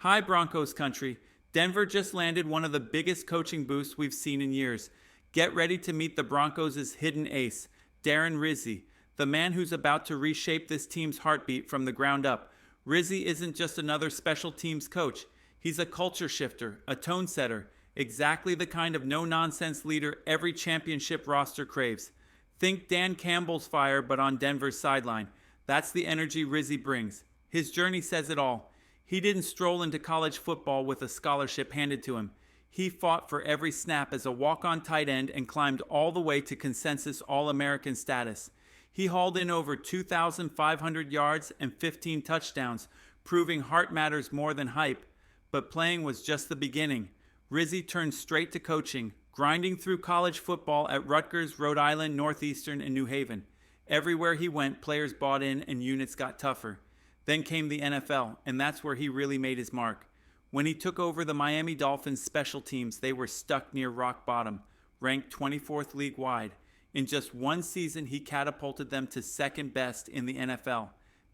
Hi, Broncos country. Denver just landed one of the biggest coaching boosts we've seen in years. Get ready to meet the Broncos' hidden ace, Darren Rizzi, the man who's about to reshape this team's heartbeat from the ground up. Rizzi isn't just another special teams coach. He's a culture shifter, a tone setter, exactly the kind of no-nonsense leader every championship roster craves. Think Dan Campbell's fire, but on Denver's sideline. That's the energy Rizzi brings. His journey says it all. He didn't stroll into college football with a scholarship handed to him. He fought for every snap as a walk-on tight end and climbed all the way to consensus All-American status. He hauled in over 2,500 yards and 15 touchdowns, proving heart matters more than hype. But playing was just the beginning. Rizzi turned straight to coaching, grinding through college football at Rutgers, Rhode Island, Northeastern, and New Haven. Everywhere he went, players bought in and units got tougher. Then came the NFL, and that's where he really made his mark. When he took over the Miami Dolphins special teams, they were stuck near rock bottom, ranked 24th league-wide. In just one season, he catapulted them to second best in the NFL.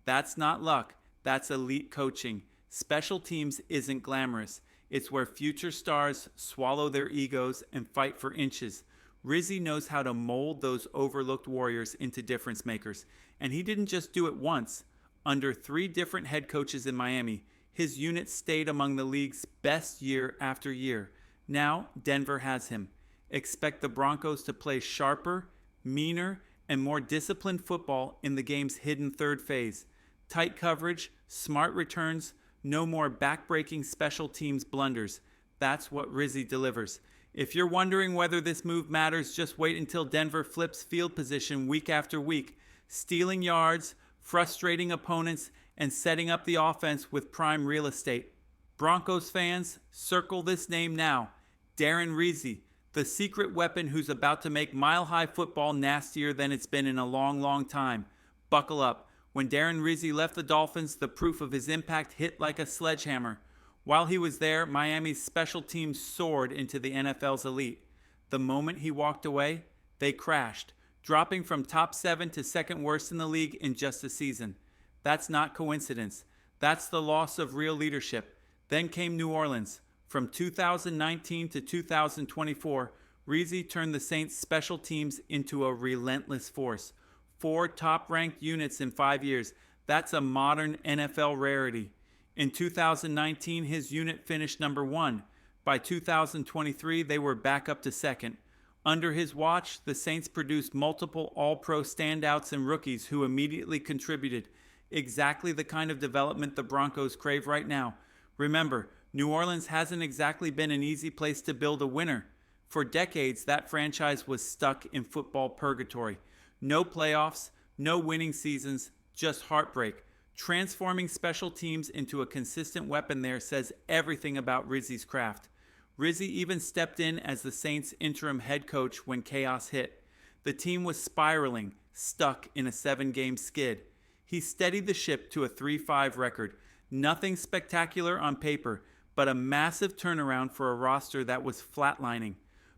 That's not luck, that's elite coaching. Special teams isn't glamorous. It's where future stars swallow their egos and fight for inches. Rizzi knows how to mold those overlooked warriors into difference makers. And he didn't just do it once. Under 3 different head coaches in Miami, his unit stayed among the league's best year after year. Now, Denver has him. Expect the Broncos to play sharper, meaner, and more disciplined football in the game's hidden third phase. Tight coverage, smart returns, no more back-breaking special teams blunders. That's what Rizzi delivers. If you're wondering whether this move matters, just wait until Denver flips field position week after week, stealing yards, frustrating opponents, and setting up the offense with prime real estate. Broncos fans, circle this name now. Darren Rizzi, the secret weapon who's about to make mile-high football nastier than it's been in a long, long time. Buckle up. When Darren Rizzi left the Dolphins, the proof of his impact hit like a sledgehammer. While he was there, Miami's special teams soared into the NFL's elite. The moment he walked away, they crashed, dropping from top 7 to second worst in the league in just a season. That's not coincidence. That's the loss of real leadership. Then came New Orleans. From 2019 to 2024, Rizzi turned the Saints' special teams into a relentless force. 4 top-ranked units in 5 years. That's a modern NFL rarity. In 2019, his unit finished number 1. By 2023, they were back up to second. Under his watch, the Saints produced multiple All-Pro standouts and rookies who immediately contributed. Exactly the kind of development the Broncos crave right now. Remember, New Orleans hasn't exactly been an easy place to build a winner. For decades, that franchise was stuck in football purgatory. No playoffs, no winning seasons, just heartbreak. Transforming special teams into a consistent weapon there says everything about Rizzi's craft. Rizzi even stepped in as the Saints' interim head coach when chaos hit. The team was spiraling, stuck in a 7-game skid. He steadied the ship to a 3-5 record. Nothing spectacular on paper, but a massive turnaround for a roster that was flatlining.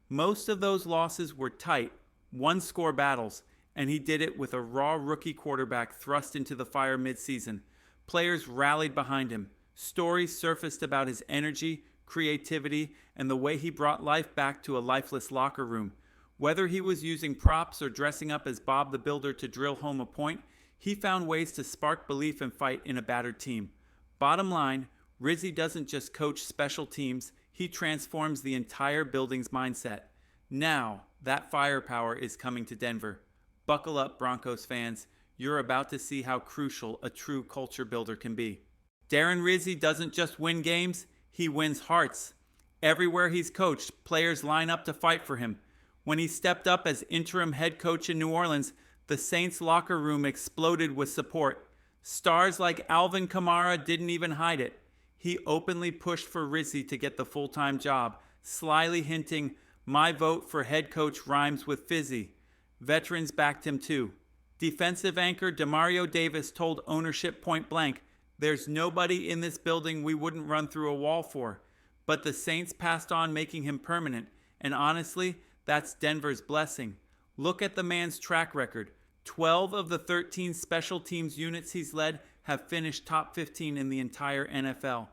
Most of those losses were tight, one-score battles, and he did it with a raw rookie quarterback thrust into the fire midseason. Players rallied behind him. Stories surfaced about his energy, creativity, and the way he brought life back to a lifeless locker room. Whether he was using props or dressing up as Bob the Builder to drill home a point, he found ways to spark belief and fight in a battered team. Bottom line, Rizzi doesn't just coach special teams, he transforms the entire building's mindset. Now, that firepower is coming to Denver. Buckle up, Broncos fans. You're about to see how crucial a true culture builder can be. Darren Rizzi doesn't just win games, he wins hearts. Everywhere he's coached, players line up to fight for him. When he stepped up as interim head coach in New Orleans, the Saints locker room exploded with support. Stars like Alvin Kamara didn't even hide it. He openly pushed for Rizzi to get the full-time job, slyly hinting, "My vote for head coach rhymes with fizzy." Veterans backed him too. Defensive anchor Demario Davis told ownership point blank, "There's nobody in this building we wouldn't run through a wall for." But the Saints passed on making him permanent, and honestly, that's Denver's blessing. Look at the man's track record. 12 of the 13 special teams units he's led have finished top 15 in the entire NFL.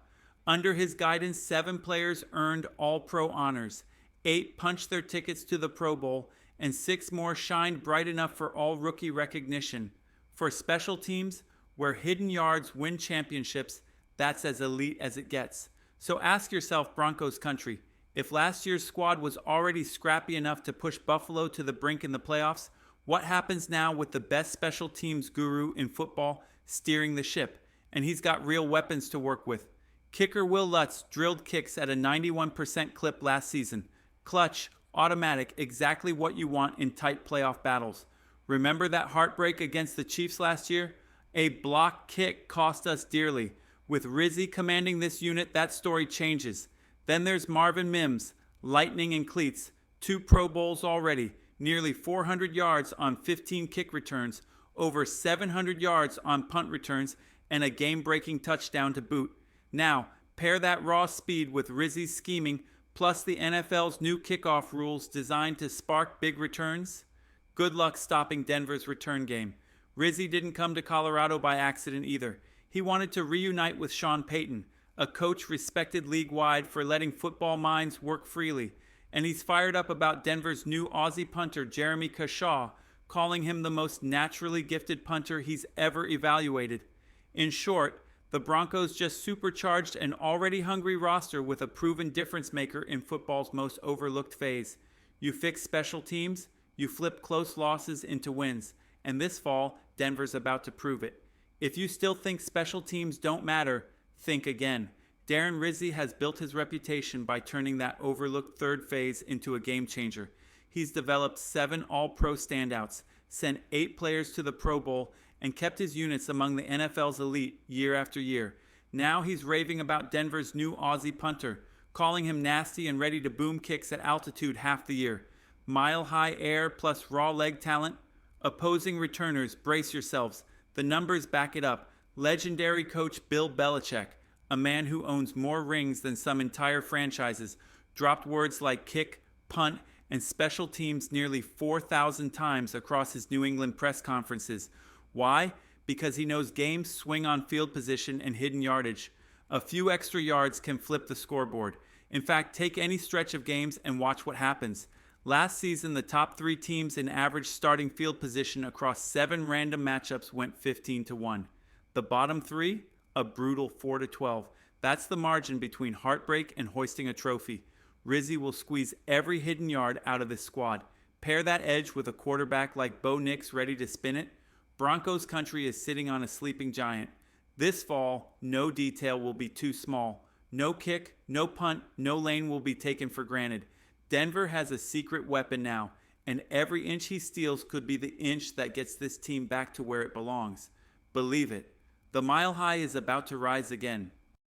Under his guidance, 7 players earned All-Pro honors, 8 punched their tickets to the Pro Bowl, and 6 more shined bright enough for all-rookie recognition. For special teams, where hidden yards win championships, that's as elite as it gets. So ask yourself, Broncos country, if last year's squad was already scrappy enough to push Buffalo to the brink in the playoffs, what happens now with the best special teams guru in football steering the ship? And he's got real weapons to work with. Kicker Will Lutz drilled kicks at a 91% clip last season. Clutch, automatic, exactly what you want in tight playoff battles. Remember that heartbreak against the Chiefs last year? A block kick cost us dearly. With Rizzi commanding this unit, that story changes. Then there's Marvin Mims, lightning in cleats, 2 Pro Bowls already, nearly 400 yards on 15 kick returns, over 700 yards on punt returns, and a game-breaking touchdown to boot. Now, pair that raw speed with Rizzi's scheming, plus the NFL's new kickoff rules designed to spark big returns. Good luck stopping Denver's return game. Rizzi didn't come to Colorado by accident either. He wanted to reunite with Sean Payton, a coach respected league-wide for letting football minds work freely. And he's fired up about Denver's new Aussie punter, Jeremy Cashaw, calling him the most naturally gifted punter he's ever evaluated. In short, the Broncos just supercharged an already hungry roster with a proven difference maker in football's most overlooked phase. You fix special teams, you flip close losses into wins. And this fall, Denver's about to prove it. If you still think special teams don't matter, think again. Darren Rizzi has built his reputation by turning that overlooked third phase into a game changer. He's developed 7 All-Pro standouts, sent 8 players to the Pro Bowl, and kept his units among the NFL's elite year after year. Now he's raving about Denver's new Aussie punter, calling him nasty and ready to boom kicks at altitude half the year. Mile-high air plus raw leg talent. Opposing returners, brace yourselves. The numbers back it up. Legendary coach Bill Belichick, a man who owns more rings than some entire franchises, dropped words like kick, punt, and special teams nearly 4,000 times across his New England press conferences. Why? Because he knows games swing on field position and hidden yardage. A few extra yards can flip the scoreboard. In fact, take any stretch of games and watch what happens. Last season, the top 3 teams in average starting field position across 7 random matchups went 15-1. The bottom 3, a brutal 4-12. That's the margin between heartbreak and hoisting a trophy. Rizzi will squeeze every hidden yard out of this squad. Pair that edge with a quarterback like Bo Nix ready to spin it. Broncos country is sitting on a sleeping giant. This fall, no detail will be too small. No kick, no punt, no lane will be taken for granted. Denver has a secret weapon now, and every inch he steals could be the inch that gets this team back to where it belongs. Believe it. The Mile High is about to rise again.